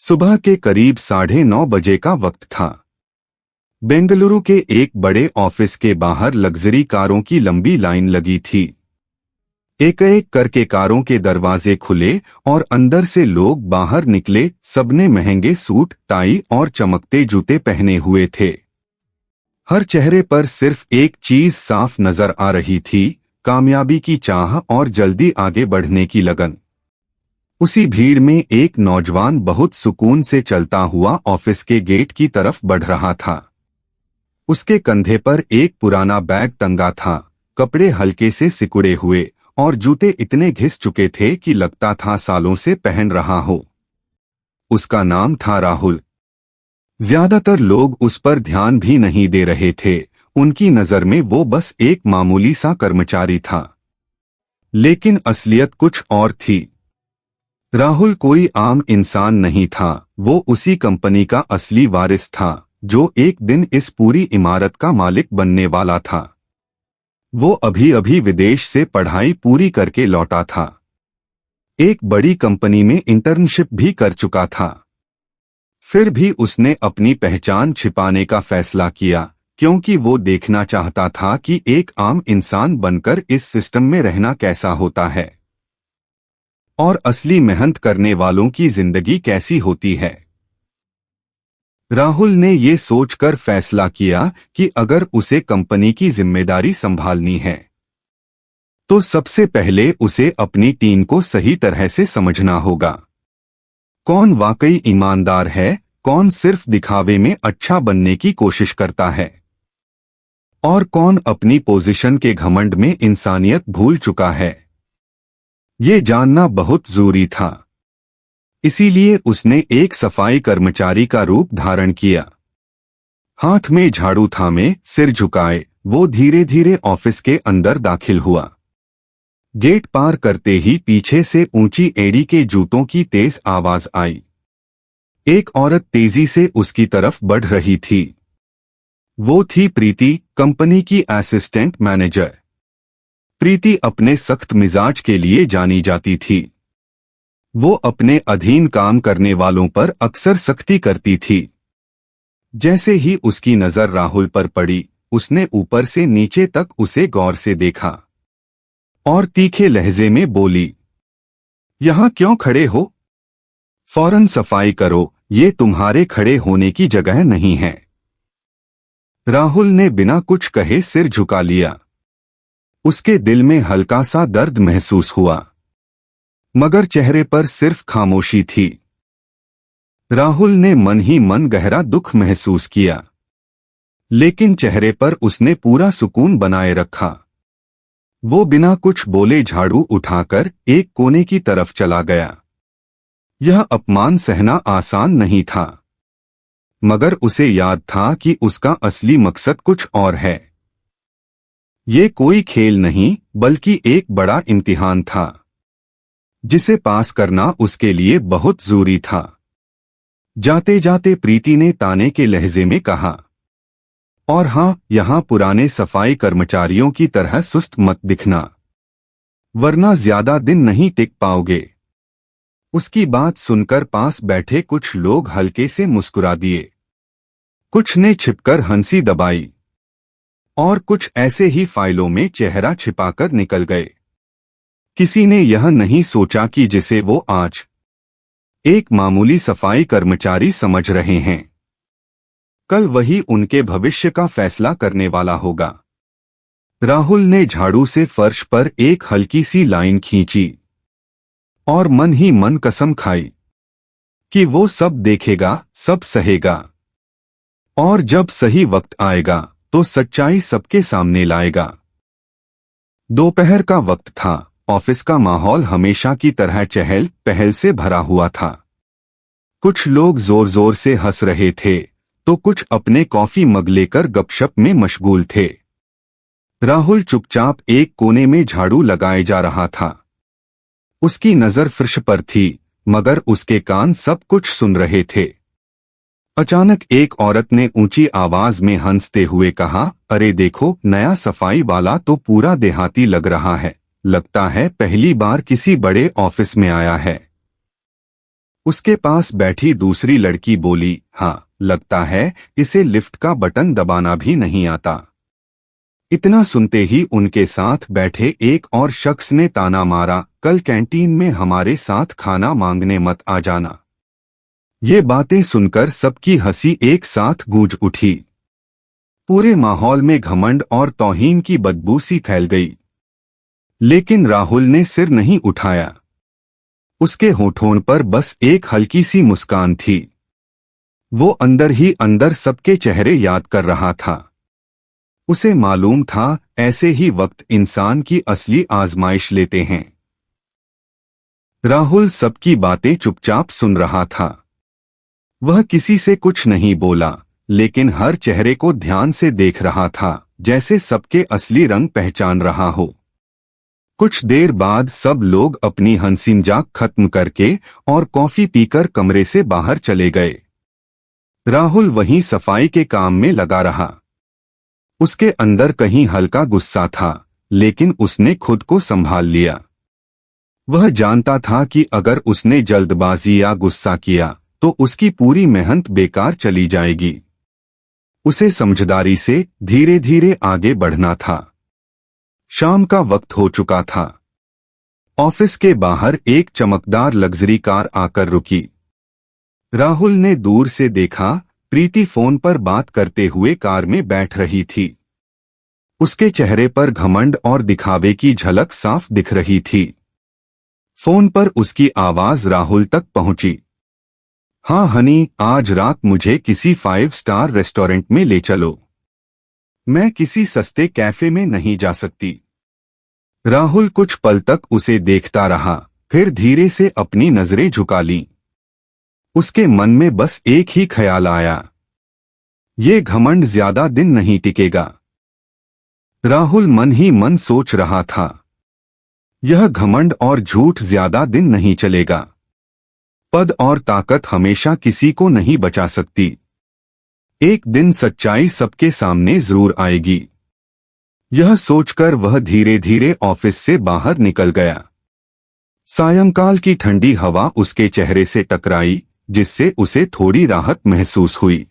सुबह के करीब 9:30 बजे का वक्त था। बेंगलुरु के एक बड़े ऑफिस के बाहर लग्जरी कारों की लंबी लाइन लगी थी। एक एक करके कारों के दरवाजे खुले और अंदर से लोग बाहर निकले। सबने महंगे सूट, टाई और चमकते जूते पहने हुए थे। हर चेहरे पर सिर्फ एक चीज साफ नजर आ रही थी, कामयाबी की चाह और जल्दी आगे बढ़ने की लगन। उसी भीड़ में एक नौजवान बहुत सुकून से चलता हुआ ऑफिस के गेट की तरफ बढ़ रहा था। उसके कंधे पर एक पुराना बैग टंगा था। कपड़े हल्के से सिकुड़े हुए और जूते इतने घिस चुके थे कि लगता था सालों से पहन रहा हो। उसका नाम था राहुल। ज्यादातर लोग उस पर ध्यान भी नहीं दे रहे थे। उनकी नजर में वो बस एक मामूली सा कर्मचारी था। लेकिन असलियत कुछ और थी। राहुल कोई आम इंसान नहीं था, वो उसी कंपनी का असली वारिस था जो एक दिन इस पूरी इमारत का मालिक बनने वाला था। वो अभी अभी विदेश से पढ़ाई पूरी करके लौटा था। एक बड़ी कंपनी में इंटर्नशिप भी कर चुका था। फिर भी उसने अपनी पहचान छिपाने का फैसला किया, क्योंकि वो देखना चाहता था कि एक आम इंसान बनकर इस सिस्टम में रहना कैसा होता है और असली मेहनत करने वालों की जिंदगी कैसी होती है। राहुल ने ये सोचकर फैसला किया कि अगर उसे कंपनी की जिम्मेदारी संभालनी है तो सबसे पहले उसे अपनी टीम को सही तरह से समझना होगा। कौन वाकई ईमानदार है, कौन सिर्फ दिखावे में अच्छा बनने की कोशिश करता है और कौन अपनी पोजीशन के घमंड में इंसानियत भूल चुका है। ये जानना बहुत जरूरी था। इसीलिए उसने एक सफाई कर्मचारी का रूप धारण किया। हाथ में झाड़ू थामे, सिर झुकाए, वो धीरे धीरे ऑफिस के अंदर दाखिल हुआ। गेट पार करते ही पीछे से ऊंची एड़ी के जूतों की तेज आवाज आई। एक औरत तेजी से उसकी तरफ बढ़ रही थी। वो थी प्रीति, कंपनी की असिस्टेंट मैनेजर। प्रीति अपने सख्त मिजाज के लिए जानी जाती थी। वो अपने अधीन काम करने वालों पर अक्सर सख्ती करती थी। जैसे ही उसकी नजर राहुल पर पड़ी, उसने ऊपर से नीचे तक उसे गौर से देखा और तीखे लहजे में बोली, "यहां क्यों खड़े हो? फौरन सफाई करो, ये तुम्हारे खड़े होने की जगह नहीं है।" राहुल ने बिना कुछ कहे सिर झुका लिया। उसके दिल में हल्का सा दर्द महसूस हुआ, मगर चेहरे पर सिर्फ खामोशी थी। राहुल ने मन ही मन गहरा दुख महसूस किया, लेकिन चेहरे पर उसने पूरा सुकून बनाए रखा। वो बिना कुछ बोले झाड़ू उठाकर एक कोने की तरफ चला गया। यह अपमान सहना आसान नहीं था, मगर उसे याद था कि उसका असली मकसद कुछ और है। ये कोई खेल नहीं, बल्कि एक बड़ा इम्तिहान था जिसे पास करना उसके लिए बहुत जरूरी था। जाते जाते प्रीति ने ताने के लहजे में कहा, "और हाँ, यहां पुराने सफाई कर्मचारियों की तरह सुस्त मत दिखना, वरना ज्यादा दिन नहीं टिक पाओगे।" उसकी बात सुनकर पास बैठे कुछ लोग हल्के से मुस्कुरा दिए। कुछ ने छिपकर हंसी दबाई और कुछ ऐसे ही फाइलों में चेहरा छिपाकर निकल गए। किसी ने यह नहीं सोचा कि जिसे वो आज एक मामूली सफाई कर्मचारी समझ रहे हैं, कल वही उनके भविष्य का फैसला करने वाला होगा। राहुल ने झाड़ू से फर्श पर एक हल्की सी लाइन खींची और मन ही मन कसम खाई कि वो सब देखेगा, सब सहेगा और जब सही वक्त आएगा तो सच्चाई सबके सामने लाएगा। दोपहर का वक्त था। ऑफिस का माहौल हमेशा की तरह चहल पहल से भरा हुआ था। कुछ लोग जोर जोर से हंस रहे थे तो कुछ अपने कॉफी मग लेकर गपशप में मशगूल थे। राहुल चुपचाप एक कोने में झाड़ू लगाए जा रहा था। उसकी नजर फर्श पर थी, मगर उसके कान सब कुछ सुन रहे थे। अचानक एक औरत ने ऊंची आवाज में हंसते हुए कहा, "अरे देखो, नया सफाई वाला तो पूरा देहाती लग रहा है। लगता है पहली बार किसी बड़े ऑफिस में आया है।" उसके पास बैठी दूसरी लड़की बोली, हाँ, लगता है इसे लिफ्ट का बटन दबाना भी नहीं आता। इतना सुनते ही उनके साथ बैठे एक और शख्स ने ताना मारा, कल कैंटीन में हमारे साथ खाना मांगने मत आ जाना। ये बातें सुनकर सबकी हंसी एक साथ गूंज उठी। पूरे माहौल में घमंड और तौहीन की बदबू सी फैल गई। लेकिन राहुल ने सिर नहीं उठाया। उसके होठों पर बस एक हल्की सी मुस्कान थी। वो अंदर ही अंदर सबके चेहरे याद कर रहा था। उसे मालूम था ऐसे ही वक्त इंसान की असली आजमाइश लेते हैं। राहुल सबकी बातें चुपचाप सुन रहा था। वह किसी से कुछ नहीं बोला, लेकिन हर चेहरे को ध्यान से देख रहा था, जैसे सबके असली रंग पहचान रहा हो। कुछ देर बाद सब लोग अपनी हंसी मजाक खत्म करके और कॉफी पीकर कमरे से बाहर चले गए। राहुल वहीं सफाई के काम में लगा रहा। उसके अंदर कहीं हल्का गुस्सा था, लेकिन उसने खुद को संभाल लिया। वह जानता था कि अगर उसने जल्दबाजी या गुस्सा किया तो उसकी पूरी मेहनत बेकार चली जाएगी। उसे समझदारी से धीरे धीरे आगे बढ़ना था। शाम का वक्त हो चुका था। ऑफिस के बाहर एक चमकदार लग्जरी कार आकर रुकी। राहुल ने दूर से देखा, प्रीति फोन पर बात करते हुए कार में बैठ रही थी। उसके चेहरे पर घमंड और दिखावे की झलक साफ दिख रही थी। फोन पर उसकी आवाज राहुल तक पहुंची। हाँ हनी, आज रात मुझे किसी 5 स्टार रेस्टोरेंट में ले चलो। मैं किसी सस्ते कैफे में नहीं जा सकती। राहुल कुछ पल तक उसे देखता रहा, फिर धीरे से अपनी नजरें झुका लीं। उसके मन में बस एक ही ख्याल आया, ये घमंड ज्यादा दिन नहीं टिकेगा। राहुल मन ही मन सोच रहा था, यह घमंड और झूठ ज्यादा दिन नहीं चलेगा। पद और ताकत हमेशा किसी को नहीं बचा सकती। एक दिन सच्चाई सबके सामने जरूर आएगी। यह सोचकर वह धीरे धीरे ऑफिस से बाहर निकल गया। सायंकाल की ठंडी हवा उसके चेहरे से टकराई, जिससे उसे थोड़ी राहत महसूस हुई।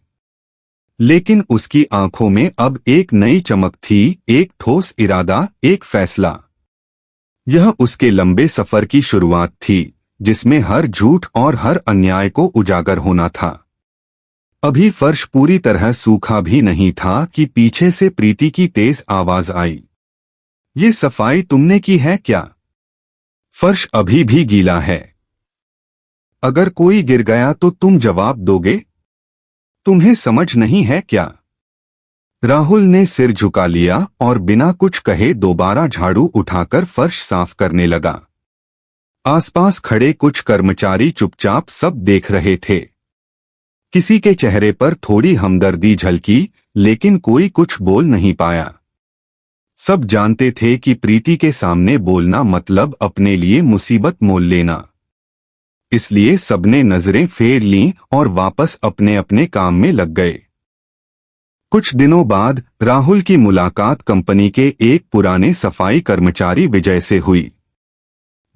लेकिन उसकी आंखों में अब एक नई चमक थी, एक ठोस इरादा, एक फैसला। यह उसके लंबे सफर की शुरुआत थी, जिसमें हर झूठ और हर अन्याय को उजागर होना था। अभी फर्श पूरी तरह सूखा भी नहीं था कि पीछे से प्रीति की तेज आवाज आई, ये सफाई तुमने की है क्या? फर्श अभी भी गीला है। अगर कोई गिर गया तो तुम जवाब दोगे? तुम्हें समझ नहीं है क्या? राहुल ने सिर झुका लिया और बिना कुछ कहे दोबारा झाड़ू उठाकर फर्श साफ करने लगा। आसपास खड़े कुछ कर्मचारी चुपचाप सब देख रहे थे। किसी के चेहरे पर थोड़ी हमदर्दी झलकी, लेकिन कोई कुछ बोल नहीं पाया। सब जानते थे कि प्रीति के सामने बोलना मतलब अपने लिए मुसीबत मोल लेना। इसलिए सबने नजरें फेर लीं और वापस अपने अपने काम में लग गए। कुछ दिनों बाद राहुल की मुलाकात कंपनी के एक पुराने सफाई कर्मचारी विजय से हुई।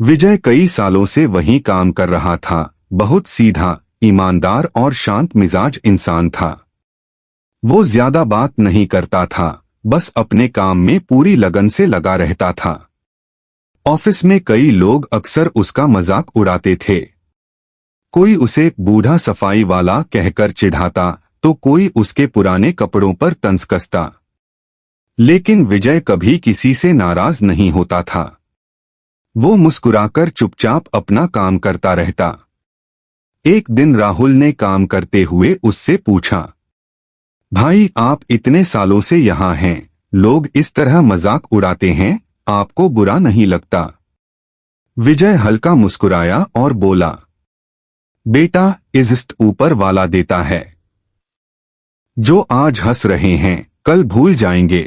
विजय कई सालों से वहीं काम कर रहा था। बहुत सीधा, ईमानदार और शांत मिजाज इंसान था। वो ज्यादा बात नहीं करता था, बस अपने काम में पूरी लगन से लगा रहता था। ऑफिस में कई लोग अक्सर उसका मजाक उड़ाते थे। कोई उसे बूढ़ा सफाई वाला कहकर चिढ़ाता, तो कोई उसके पुराने कपड़ों पर तंज कसता। लेकिन विजय कभी किसी से नाराज नहीं होता था। वो मुस्कुराकर चुपचाप अपना काम करता रहता। एक दिन राहुल ने काम करते हुए उससे पूछा, भाई आप इतने सालों से यहाँ हैं, लोग इस तरह मजाक उड़ाते हैं, आपको बुरा नहीं लगता? विजय हल्का मुस्कुराया और बोला, बेटा, इज्जत ऊपर वाला देता है। जो आज हंस रहे हैं कल भूल जाएंगे।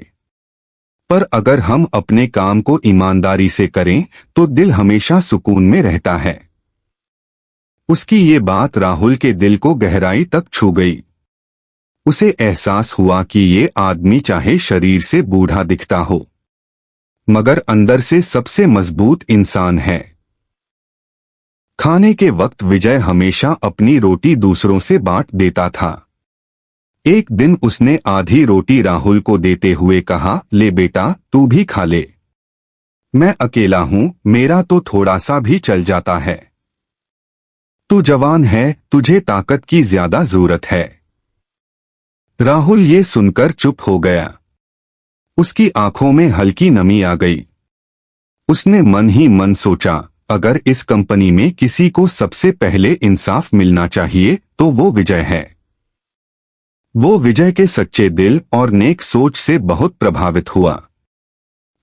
पर अगर हम अपने काम को ईमानदारी से करें तो दिल हमेशा सुकून में रहता है। उसकी ये बात राहुल के दिल को गहराई तक छू गई। उसे एहसास हुआ कि ये आदमी चाहे शरीर से बूढ़ा दिखता हो, मगर अंदर से सबसे मजबूत इंसान है। खाने के वक्त विजय हमेशा अपनी रोटी दूसरों से बांट देता था। एक दिन उसने आधी रोटी राहुल को देते हुए कहा, ले बेटा तू भी खा ले, मैं अकेला हूं, मेरा तो थोड़ा सा भी चल जाता है। तू जवान है, तुझे ताकत की ज्यादा जरूरत है। राहुल ये सुनकर चुप हो गया। उसकी आंखों में हल्की नमी आ गई। उसने मन ही मन सोचा, अगर इस कंपनी में किसी को सबसे पहले इंसाफ मिलना चाहिए तो वो विजय है। वो विजय के सच्चे दिल और नेक सोच से बहुत प्रभावित हुआ।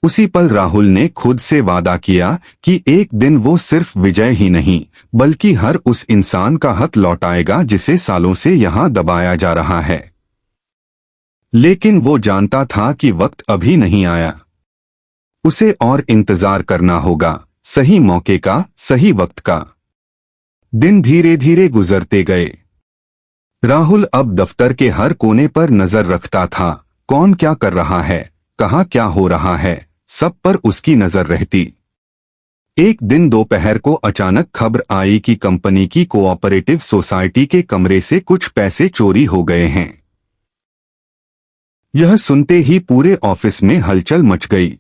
उसी पल राहुल ने खुद से वादा किया कि एक दिन वो सिर्फ विजय ही नहीं बल्कि हर उस इंसान का हक लौटाएगा जिसे सालों से यहां दबाया जा रहा है। लेकिन वो जानता था कि वक्त अभी नहीं आया। उसे और इंतजार करना होगा, सही मौके का, सही वक्त का। दिन धीरे धीरे गुजरते गए। राहुल अब दफ्तर के हर कोने पर नजर रखता था। कौन क्या कर रहा है, कहाँ क्या हो रहा है, सब पर उसकी नजर रहती। एक दिन दोपहर को अचानक खबर आई कि कंपनी की कोऑपरेटिव सोसाइटी के कमरे से कुछ पैसे चोरी हो गए हैं। यह सुनते ही पूरे ऑफिस में हलचल मच गई।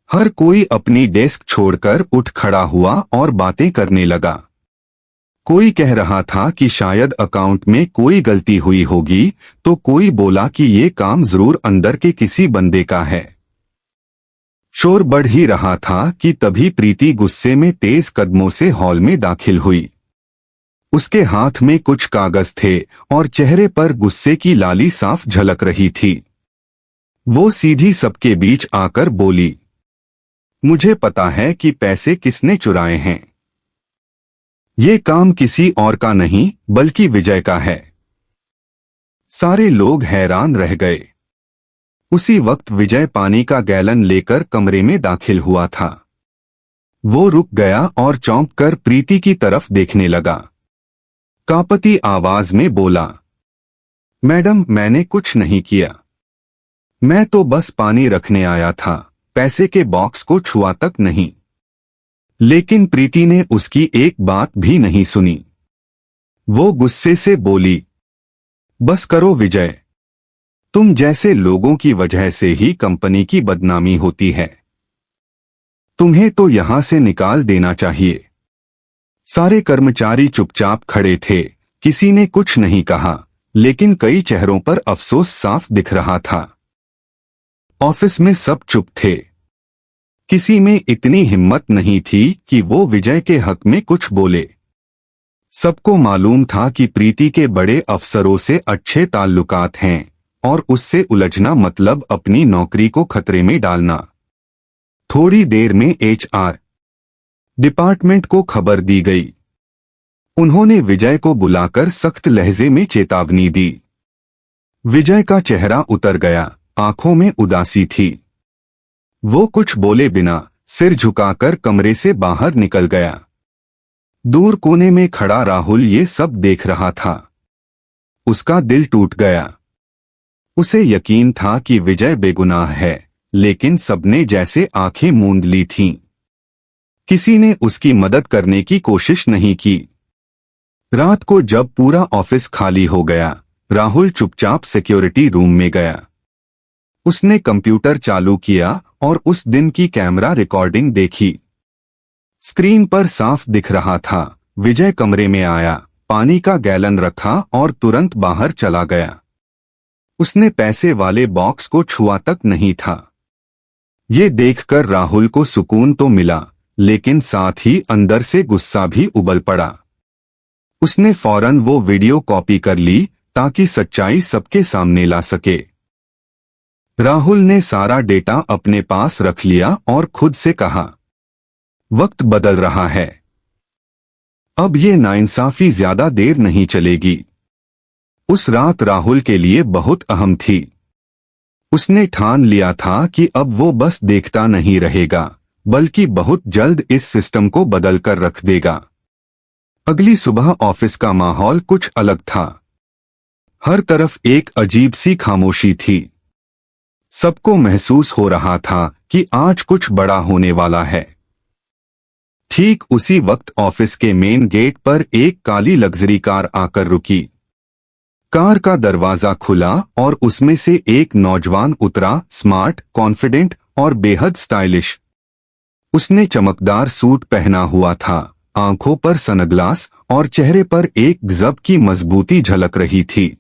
हर कोई अपनी डेस्क छोड़कर उठ खड़ा हुआ और बातें करने लगा। कोई कह रहा था कि शायद अकाउंट में कोई गलती हुई होगी, तो कोई बोला कि ये काम जरूर अंदर के किसी बंदे का है। शोर बढ़ ही रहा था कि तभी प्रीति गुस्से में तेज कदमों से हॉल में दाखिल हुई। उसके हाथ में कुछ कागज थे और चेहरे पर गुस्से की लाली साफ झलक रही थी। वो सीधी सबके बीच आकर बोली, मुझे पता है कि पैसे किसने चुराए हैं। ये काम किसी और का नहीं बल्कि विजय का है। सारे लोग हैरान रह गए। उसी वक्त विजय पानी का गैलन लेकर कमरे में दाखिल हुआ था। वो रुक गया और चौंक कर प्रीति की तरफ देखने लगा। कांपती आवाज में बोला, मैडम मैंने कुछ नहीं किया, मैं तो बस पानी रखने आया था, पैसे के बॉक्स को छुआ तक नहीं। लेकिन प्रीति ने उसकी एक बात भी नहीं सुनी। वो गुस्से से बोली, बस करो विजय, तुम जैसे लोगों की वजह से ही कंपनी की बदनामी होती है। तुम्हें तो यहां से निकाल देना चाहिए। सारे कर्मचारी चुपचाप खड़े थे, किसी ने कुछ नहीं कहा, लेकिन कई चेहरों पर अफसोस साफ दिख रहा था। ऑफिस में सब चुप थे। किसी में इतनी हिम्मत नहीं थी कि वो विजय के हक में कुछ बोले। सबको मालूम था कि प्रीति के बड़े अफसरों से अच्छे ताल्लुकात हैं और उससे उलझना मतलब अपनी नौकरी को खतरे में डालना। थोड़ी देर में HR डिपार्टमेंट को खबर दी गई। उन्होंने विजय को बुलाकर सख्त लहजे में चेतावनी दी। विजय का चेहरा उतर गया, आंखों में उदासी थी। वो कुछ बोले बिना सिर झुकाकर कमरे से बाहर निकल गया। दूर कोने में खड़ा राहुल ये सब देख रहा था। उसका दिल टूट गया। उसे यकीन था कि विजय बेगुनाह है, लेकिन सबने जैसे आंखें मूंद ली थीं। किसी ने उसकी मदद करने की कोशिश नहीं की। रात को जब पूरा ऑफिस खाली हो गया, राहुल चुपचाप सिक्योरिटी रूम में गया। उसने कंप्यूटर चालू किया और उस दिन की कैमरा रिकॉर्डिंग देखी। स्क्रीन पर साफ दिख रहा था, विजय कमरे में आया, पानी का गैलन रखा और तुरंत बाहर चला गया। उसने पैसे वाले बॉक्स को छुआ तक नहीं था। ये देखकर राहुल को सुकून तो मिला, लेकिन साथ ही अंदर से गुस्सा भी उबल पड़ा। उसने फौरन वो वीडियो कॉपी कर ली ताकि सच्चाई सबके सामने ला सके। राहुल ने सारा डेटा अपने पास रख लिया और खुद से कहा, वक्त बदल रहा है। अब ये नाइंसाफी ज्यादा देर नहीं चलेगी। उस रात राहुल के लिए बहुत अहम थी। उसने ठान लिया था कि अब वो बस देखता नहीं रहेगा, बल्कि बहुत जल्द इस सिस्टम को बदल कर रख देगा। अगली सुबह ऑफिस का माहौल कुछ अलग था। हर तरफ एक अजीब सी खामोशी थी। सबको महसूस हो रहा था कि आज कुछ बड़ा होने वाला है। ठीक उसी वक्त ऑफिस के मेन गेट पर एक काली लग्जरी कार आकर रुकी। कार का दरवाजा खुला और उसमें से एक नौजवान उतरा, स्मार्ट, कॉन्फिडेंट और बेहद स्टाइलिश। उसने चमकदार सूट पहना हुआ था, आंखों पर सनग्लास और चेहरे पर एक गजब की मजबूती झलक रही थी।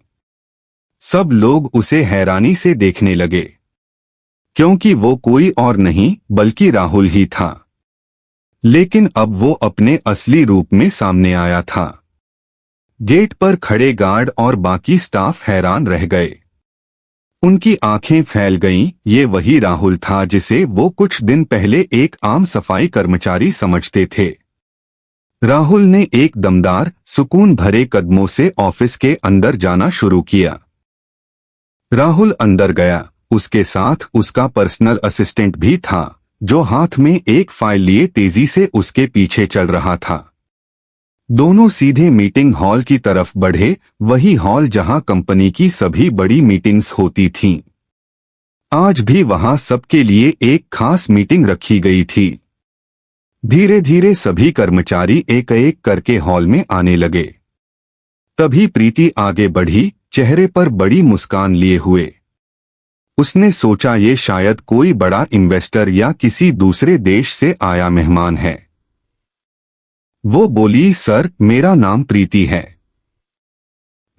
सब लोग उसे हैरानी से देखने लगे, क्योंकि वो कोई और नहीं बल्कि राहुल ही था। लेकिन अब वो अपने असली रूप में सामने आया था। गेट पर खड़े गार्ड और बाकी स्टाफ हैरान रह गए। उनकी आंखें फैल गईं, ये वही राहुल था जिसे वो कुछ दिन पहले एक आम सफाई कर्मचारी समझते थे। राहुल ने एक दमदार, सुकून भरे कदमों से ऑफिस के अंदर जाना शुरू किया। राहुल अंदर गया, उसके साथ उसका पर्सनल असिस्टेंट भी था, जो हाथ में एक फाइल लिए तेजी से उसके पीछे चल रहा था। दोनों सीधे मीटिंग हॉल की तरफ बढ़े, वही हॉल जहां कंपनी की सभी बड़ी मीटिंग्स होती थीं। आज भी वहां सबके लिए एक खास मीटिंग रखी गई थी। धीरे धीरे सभी कर्मचारी एक एक करके हॉल में आने लगे। तभी प्रीति आगे बढ़ी, चेहरे पर बड़ी मुस्कान लिए हुए। उसने सोचा ये शायद कोई बड़ा इन्वेस्टर या किसी दूसरे देश से आया मेहमान है। वो बोली, सर, मेरा नाम प्रीति है।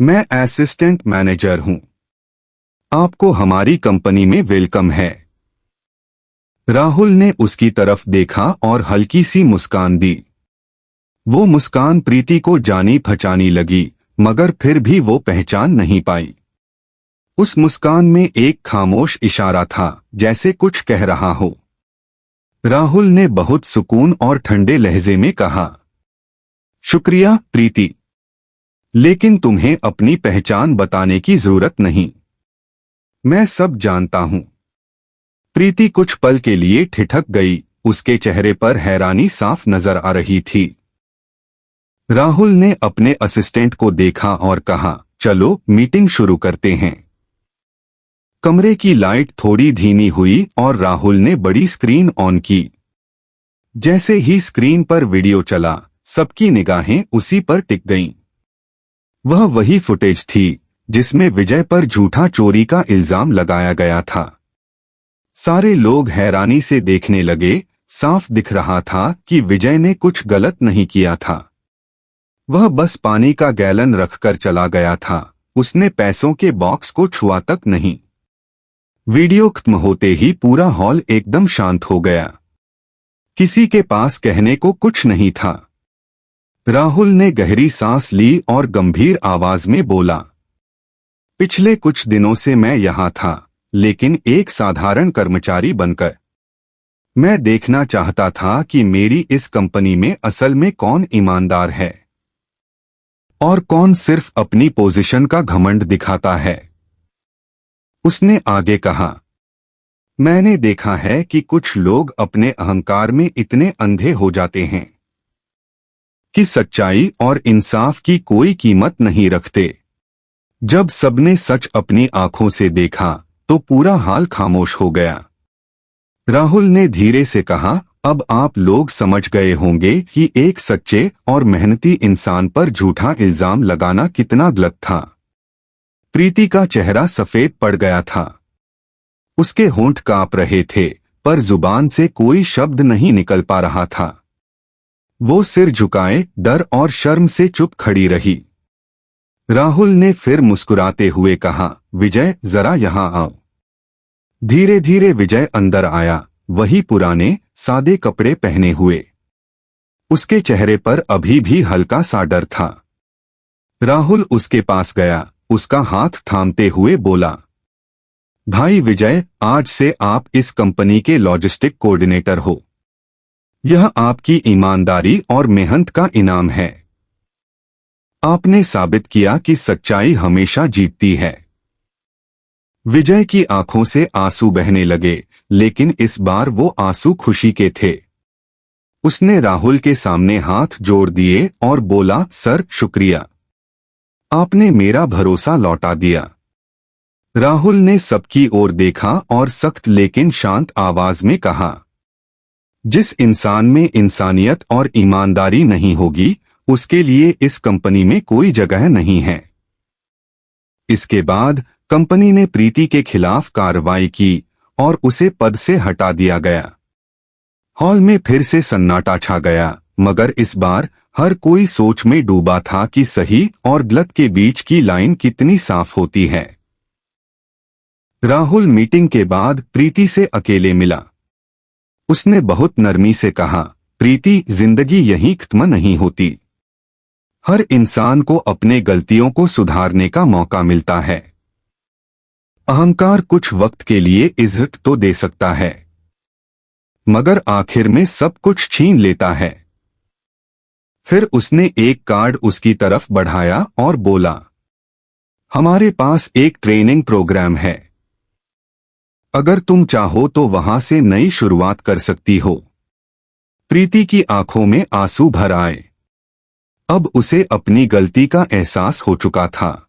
मैं असिस्टेंट मैनेजर हूं। आपको हमारी कंपनी में वेलकम है। राहुल ने उसकी तरफ देखा और हल्की सी मुस्कान दी। वो मुस्कान प्रीति को जानी पहचानी लगी, मगर फिर भी वो पहचान नहीं पाई। उस मुस्कान में एक खामोश इशारा था, जैसे कुछ कह रहा हो। राहुल ने बहुत सुकून और ठंडे लहजे में कहा, शुक्रिया प्रीति, लेकिन तुम्हें अपनी पहचान बताने की जरूरत नहीं। मैं सब जानता हूं। प्रीति कुछ पल के लिए ठिठक गई, उसके चेहरे पर हैरानी साफ नजर आ रही थी। राहुल ने अपने असिस्टेंट को देखा और कहा, चलो मीटिंग शुरू करते हैं। कमरे की लाइट थोड़ी धीमी हुई और राहुल ने बड़ी स्क्रीन ऑन की। जैसे ही स्क्रीन पर वीडियो चला, सबकी निगाहें उसी पर टिक गईं। वह वही फुटेज थी जिसमें विजय पर झूठा चोरी का इल्जाम लगाया गया था। सारे लोग हैरानी से देखने लगे। साफ दिख रहा था कि विजय ने कुछ गलत नहीं किया था। वह बस पानी का गैलन रखकर चला गया था, उसने पैसों के बॉक्स को छुआ तक नहीं। वीडियो खत्म होते ही पूरा हॉल एकदम शांत हो गया। किसी के पास कहने को कुछ नहीं था। राहुल ने गहरी सांस ली और गंभीर आवाज में बोला, पिछले कुछ दिनों से मैं यहां था, लेकिन एक साधारण कर्मचारी बनकर। मैं देखना चाहता था कि मेरी इस कंपनी में असल में कौन ईमानदार है और कौन सिर्फ अपनी पोजीशन का घमंड दिखाता है। उसने आगे कहा, मैंने देखा है कि कुछ लोग अपने अहंकार में इतने अंधे हो जाते हैं कि सच्चाई और इंसाफ की कोई कीमत नहीं रखते। जब सबने सच अपनी आंखों से देखा तो पूरा हाल खामोश हो गया। राहुल ने धीरे से कहा, अब आप लोग समझ गए होंगे कि एक सच्चे और मेहनती इंसान पर झूठा इल्जाम लगाना कितना गलत था। प्रीति का चेहरा सफेद पड़ गया था। उसके होंठ कांप रहे थे, पर जुबान से कोई शब्द नहीं निकल पा रहा था। वो सिर झुकाए डर और शर्म से चुप खड़ी रही। राहुल ने फिर मुस्कुराते हुए कहा, विजय, जरा यहां आओ। धीरे धीरे विजय अंदर आया, वही पुराने सादे कपड़े पहने हुए। उसके चेहरे पर अभी भी हल्का सा डर था। राहुल उसके पास गया, उसका हाथ थामते हुए बोला, भाई विजय, आज से आप इस कंपनी के लॉजिस्टिक कोऑर्डिनेटर हो। यह आपकी ईमानदारी और मेहनत का इनाम है। आपने साबित किया कि सच्चाई हमेशा जीतती है। विजय की आंखों से आंसू बहने लगे, लेकिन इस बार वो आंसू खुशी के थे। उसने राहुल के सामने हाथ जोड़ दिए और बोला, सर, शुक्रिया। आपने मेरा भरोसा लौटा दिया। राहुल ने सबकी ओर देखा और सख्त लेकिन शांत आवाज में कहा, जिस इंसान में इंसानियत और ईमानदारी नहीं होगी, उसके लिए इस कंपनी में कोई जगह नहीं है। इसके बाद कंपनी ने प्रीति के खिलाफ कार्रवाई की और उसे पद से हटा दिया गया। हॉल में फिर से सन्नाटा छा गया, मगर इस बार हर कोई सोच में डूबा था कि सही और गलत के बीच की लाइन कितनी साफ होती है। राहुल मीटिंग के बाद प्रीति से अकेले मिला। उसने बहुत नरमी से कहा, प्रीति, जिंदगी यहीं खत्म नहीं होती। हर इंसान को अपने गलतियों को सुधारने का मौका मिलता है। अहंकार कुछ वक्त के लिए इज्जत तो दे सकता है, मगर आखिर में सब कुछ छीन लेता है। फिर उसने एक कार्ड उसकी तरफ बढ़ाया और बोला, हमारे पास एक ट्रेनिंग प्रोग्राम है। अगर तुम चाहो तो वहां से नई शुरुआत कर सकती हो। प्रीति की आंखों में आंसू भर आए। अब उसे अपनी गलती का एहसास हो चुका था।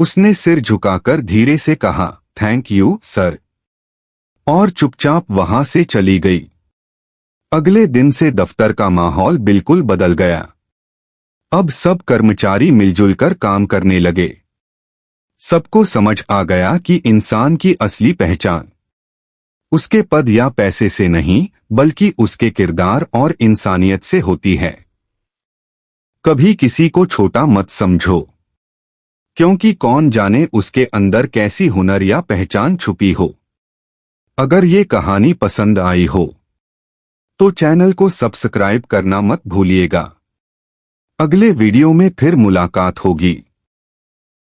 उसने सिर झुकाकर धीरे से कहा, थैंक यू सर, और चुपचाप वहां से चली गई। अगले दिन से दफ्तर का माहौल बिल्कुल बदल गया। अब सब कर्मचारी मिलजुल कर काम करने लगे। सबको समझ आ गया कि इंसान की असली पहचान उसके पद या पैसे से नहीं, बल्कि उसके किरदार और इंसानियत से होती है। कभी किसी को छोटा मत समझो, क्योंकि कौन जाने उसके अंदर कैसी हुनर या पहचान छुपी हो। अगर ये कहानी पसंद आई हो तो चैनल को सब्सक्राइब करना मत भूलिएगा। अगले वीडियो में फिर मुलाकात होगी।